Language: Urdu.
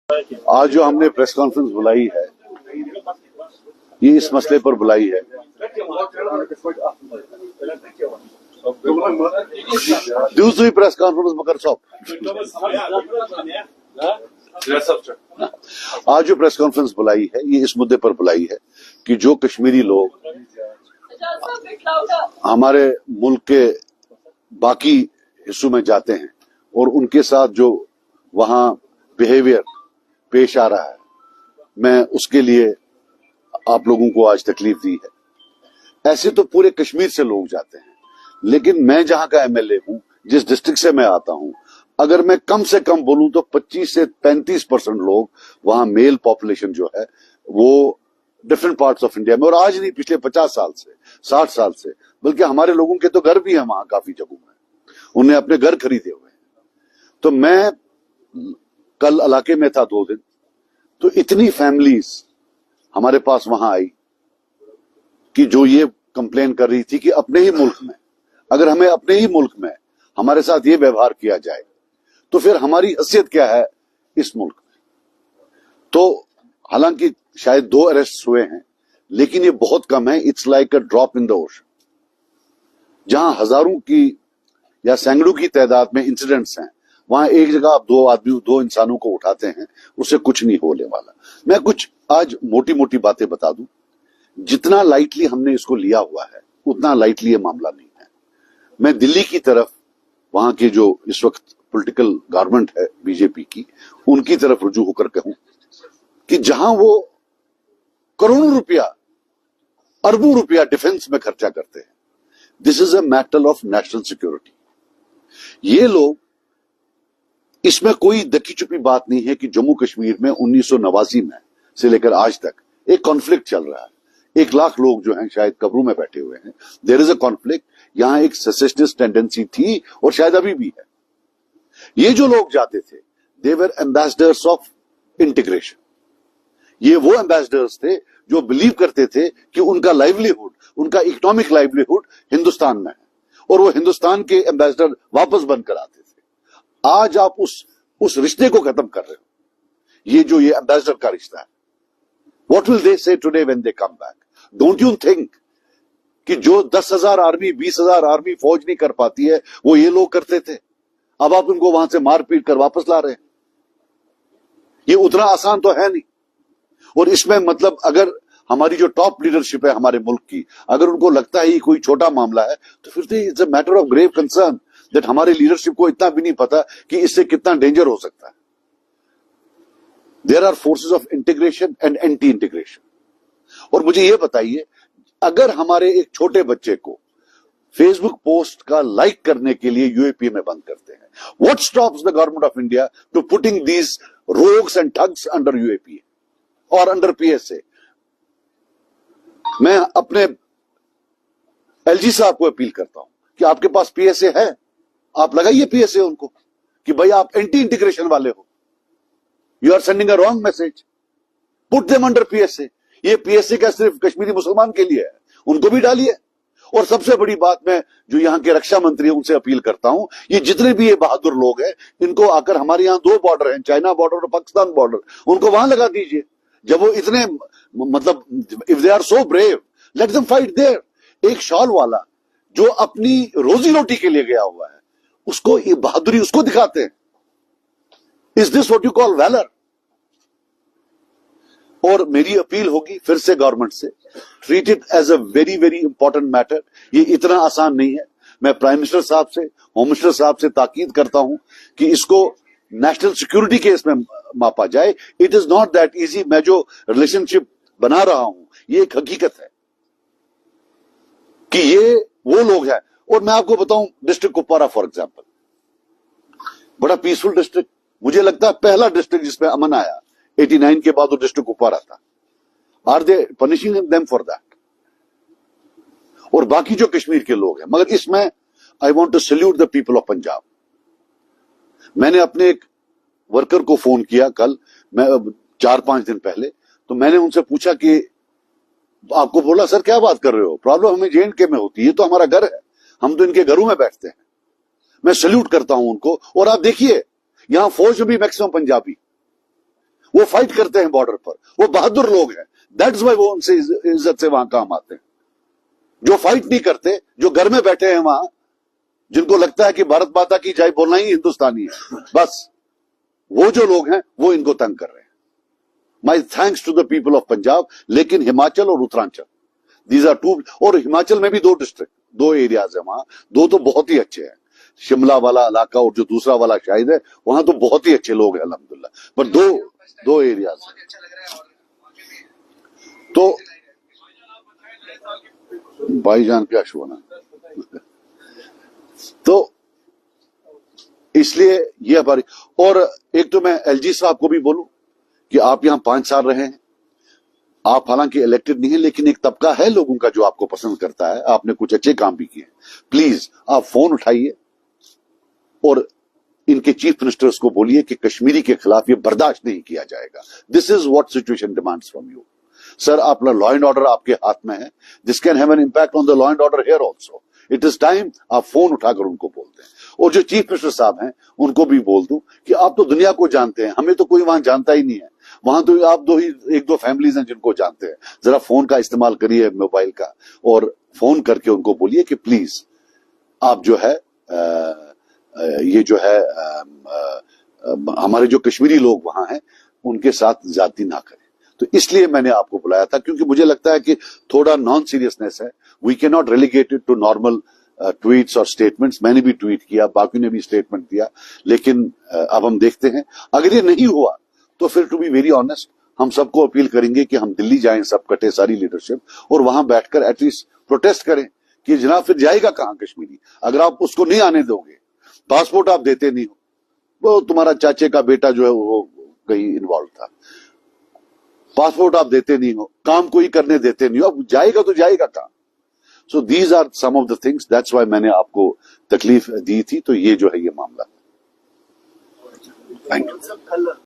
آج جو ہم نے پریس کانفرنس بلائی ہے یہ اس مسئلے پر بلائی ہے دوسری پریس کانفرنس مگر صاحب آج جو پریس کانفرنس بلائی ہے یہ اس مدعے پر بلائی ہے کہ جو کشمیری لوگ ہمارے ملک کے باقی حصوں میں جاتے ہیں اور ان کے ساتھ جو وہاں بیہیویئر پیش آ رہا ہے میں اس کے لیے آپ لوگوں کو آج تکلیف دی ہے۔ ایسے تو پورے کشمیر سے لوگ جاتے ہیں لیکن میں جہاں کا ایم ایل اے ہوں جس ڈسٹرکٹ سے میں آتا ہوں اگر میں کم سے کم بولوں تو 25 سے 35% لوگ وہاں میل پاپولیشن جو ہے وہ ڈفرینٹ پارٹس آف انڈیا میں، اور آج نہیں پچھلے 50 سال سے 60 سال سے، بلکہ ہمارے لوگوں کے تو گھر بھی ہیں وہاں کافی جگہوں میں، انہیں اپنے گھر خریدے ہوئے ہیں۔ تو میں کل علاقے میں تھا 2 دن، تو اتنی فیملیز ہمارے پاس وہاں آئی کہ جو یہ کمپلین کر رہی تھی کہ اپنے ہی ملک میں اگر ہمیں اپنے ہی ملک میں ہمارے ساتھ یہ ویوہار کیا جائے تو پھر ہماری حیثیت کیا ہے اس ملک میں۔ تو حالانکہ شاید 2 اریسٹ ہوئے ہیں لیکن یہ بہت کم ہے، it's like a drop in the ocean. جہاں ہزاروں کی یا سینکڑوں کی تعداد میں انسیڈنٹس ہیں وہاں ایک جگہ آپ 2 انسانوں کو اٹھاتے ہیں، اس سے کچھ نہیں ہونے والا۔ میں کچھ آج موٹی موٹی باتیں بتا دوں، جتنا لائٹلی ہم نے اس کو لیا ہوا ہے اتنا لائٹلی یہ معاملہ نہیں ہے۔ میں دلی کی طرف وہاں کی جو اس وقت پولیٹیکل گورنمنٹ ہے بی جے پی کی، ان کی طرف رجوع ہو کر کہوں کہ جہاں وہ کروڑوں روپیہ اربوں روپیہ ڈیفنس میں خرچہ کرتے ہیں، this is a matter of national security. یہ لوگ، اس میں کوئی دکی چھپی بات نہیں ہے کہ جموں کشمیر میں 1989 میں سے لے کر آج تک ایک کانفلکٹ چل رہا ہے۔ 1 لاکھ لوگ جو ہیں شاید قبروں میں بیٹھے ہوئے ہیں، دیر از اے کانفلکٹ۔ یہاں ایک سیسیشنسٹ ٹینڈنسی تھی اور شاید ابھی بھی ہے۔ یہ جو لوگ جاتے تھے دے ور ایمبیسڈرس آف انٹیگریشن۔ یہ وہ ایمبیسڈرس تھے جو بلیو کرتے تھے کہ ان کا لائیولیہڈ، ان کا اکنامک لائیولیہڈ ہندوستان میں ہے اور وہ ہندوستان کے ایمبیسڈر واپس بن کر آتے تھے۔ آج آپ اس رشتے کو ختم کر رہے ہو، یہ جو یہ ایمبیسڈر کا رشتہ ہے۔ What will they say today when they come back? Don't you think کہ جو 10,000 آرمی 20,000 آرمی فوج نہیں کر پاتی ہے وہ یہ لوگ کرتے تھے، اب آپ ان کو وہاں سے مار پیٹ کر واپس لا رہے ہیں؟ یہ اتنا آسان تو ہے نہیں۔ اور اس میں مطلب اگر ہماری جو ٹاپ لیڈرشپ ہے ہمارے ملک کی، اگر ان کو لگتا ہے یہ کوئی چھوٹا معاملہ ہے تو پھر it's a matter of grave concern that ہمارے لیڈرشپ کو اتنا بھی نہیں پتا کہ اس سے کتنا ڈینجر ہو سکتا ہے۔ There are forces of integration and anti integration. اور مجھے یہ بتائیے، اگر ہمارے ایک چھوٹے بچے کو فیس بک پوسٹ کا لائک کرنے کے لیے یو اے پی میں بند کرتے ہیں، what stops the government of India to putting these rogues and thugs under U A P اور انڈر پی ایس اے؟ میں اپنے ایل جی صاحب کو اپیل کرتا ہوں کہ آپ کے پاس پی ایس اے ہے، آپ لگائیے پی ایس اے ان کو کہ بھائی آپ اینٹی انٹیگریشن والے ہو، you are sending a wrong message, put them under P S A. یہ پی ایس اے کا صرف کشمیری مسلمان کے لیے ہے، ان کو بھی ڈالیے۔ اور سب سے بڑی بات میں جو یہاں کے رکشا منتری ہیں ان سے اپیل کرتا ہوں، یہ جتنے بھی یہ بہادر لوگ ہیں ان کو آ کر، ہمارے یہاں 2 بارڈر ہیں، چائنا بارڈر اور پاکستان بارڈر، ان کو وہاں لگا دیجئے۔ جب وہ اتنے مطلب if they are so brave, let them fight there۔ ایک شال والا جو اپنی روزی روٹی کے لیے گیا ہوا ہے، اس کو یہ بہادری اس کو دکھاتے ہیں۔ Is this what you call valor؟ اور میری اپیل ہوگی پھر سے گورنمنٹ سے، treat it as a very very important matter. یہ اتنا آسان نہیں ہے۔ میں پرائم منسٹر صاحب سے، ہوم منسٹر صاحب سے تاکید کرتا ہوں کہ اس کو نیشنل سیکورٹی کے اس میں ماپا جائے۔ It is not that easy. میں جو ریلیشن شپ بنا رہا ہوں یہ ایک حقیقت ہے کہ یہ وہ لوگ ہیں۔ اور میں آپ کو بتاؤں، ڈسٹرکٹ کپوارہ فار ایگزامپل، بڑا پیسفل ڈسٹرکٹ، مجھے لگتا ہے پہلا ڈسٹرکٹ جس میں امن آیا 89 کے بعد وہ ڈسٹرکٹ کپوارہ تھا۔ Are they punishing them for that? اور باقی جو کشمیر کے لوگ ہیں، مگر اس میں I want to salute the people of Punjab. میں نے اپنے ایک ورکر کو فون کیا کل، میں 4-5 دن پہلے، تو میں نے ان سے پوچھا کہ آپ کو، بولا سر کیا بات کر رہے ہو، پرابلم ہمیں جے اینڈ کے میں ہوتی ہے، تو ہمارا گھر ہے، ہم تو ان کے گھروں میں بیٹھتے ہیں۔ میں سیلیوٹ کرتا ہوں ان کو۔ اور آپ دیکھیے یہاں فوج میں بھی میکسیمم پنجابی، وہ فائٹ کرتے ہیں بارڈر پر, وہ بہادر لوگ ہیں, دیٹس وائی وہ ان سے عزت سے وہاں کام آتے ہیں. جو فائٹ نہیں کرتے, جو گھر میں بیٹھے ہیں وہاں, جن کو لگتا ہے کہ بھارت ماتا کی جائے بولنا ہی ہندوستانی ہے, بس وہ جو لوگ ہیں وہ ان کو تنگ کر رہے ہیں. My thanks to the people of Punjab. لیکن ہماچل اور اترانچل, دیز آر ٹو, اور ہماچل میں بھی 2 ڈسٹرکٹ, 2 ایریاز ہیں وہاں, 2 تو بہت ہی اچھے ہیں. شملہ والا علاقہ اور جو دوسرا والا شاید ہے, وہاں تو بہت ہی اچھے لوگ ہیں الحمدللہ, پر 2 ایریاز ہیں. تو بھائی جان کیا شونا, تو اس لیے یہ ہماری. اور ایک تو میں ایل جی صاحب کو بھی بولوں کہ آپ یہاں 5 سال رہے ہیں, آپ حالانکہ الیکٹڈ نہیں ہیں, لیکن ایک طبقہ ہے لوگوں کا جو آپ کو پسند کرتا ہے, آپ نے کچھ اچھے کام بھی کیے. پلیز آپ فون اٹھائیے اور ان کے چیف منسٹرز کو بولیے کہ کشمیری کے خلاف یہ برداشت نہیں کیا جائے گا. This is what situation demands from you. Sir, اپنا لا اینڈ آرڈر آپ کے ہاتھ میں ہے. This can have an impact on the law and order here also. It is time آپ فون اٹھا کر ان کو بولتے ہیں. اور جو چیف منسٹر صاحب ہیں ان کو بھی بول دوں کہ آپ تو دنیا کو جانتے ہیں, ہمیں تو کوئی وہاں جانتا ہی نہیں ہے. وہاں تو آپ 1-2 فیملیز ہیں جن کو جانتے ہیں. ذرا فون کا استعمال کریے, موبائل کا, اور فون کر کے ان کو بولیے کہ پلیز آپ جو ہے یہ جو ہے ہمارے جو کشمیری لوگ وہاں ہیں ان کے ساتھ زیادتی نہ کریں. تو اس لیے میں نے آپ کو بلایا تھا, کیونکہ مجھے لگتا ہے کہ تھوڑا نان سیریسنیس ہے. We can not relegate it to normal tweets اور اسٹیٹمنٹس. میں نے بھی ٹویٹ کیا, باقی نے بھی اسٹیٹمنٹ دیا, لیکن اب ہم دیکھتے ہیں. اگر یہ نہیں ہوا تو پھر ٹو بی ویری آنےسٹ ہم سب کو اپیل کریں گے کہ ہم دلی جائیں, سب کٹے, ساری لیڈرشپ, اور وہاں بیٹھ کر ایٹ لیسٹ پروٹیسٹ کریں کہ جناب پھر جائے گا کہاں کشمیری, اگر آپ اس کو نہیں آنے دو گے. پاسپورٹ آپ دیتے نہیں ہو, وہ تمہارا چاچے کا بیٹا جو ہے وہ کہیں انوالو تھا, پاسپورٹ آپ دیتے نہیں ہو, کام کوئی کرنے دیتے نہیں ہو, اب جائے گا تو جائے گا کہاں. So these are some of the things, that's why میں نے آپ کو تکلیف دی تھی. تو یہ جو ہے یہ معاملہ. Thank you.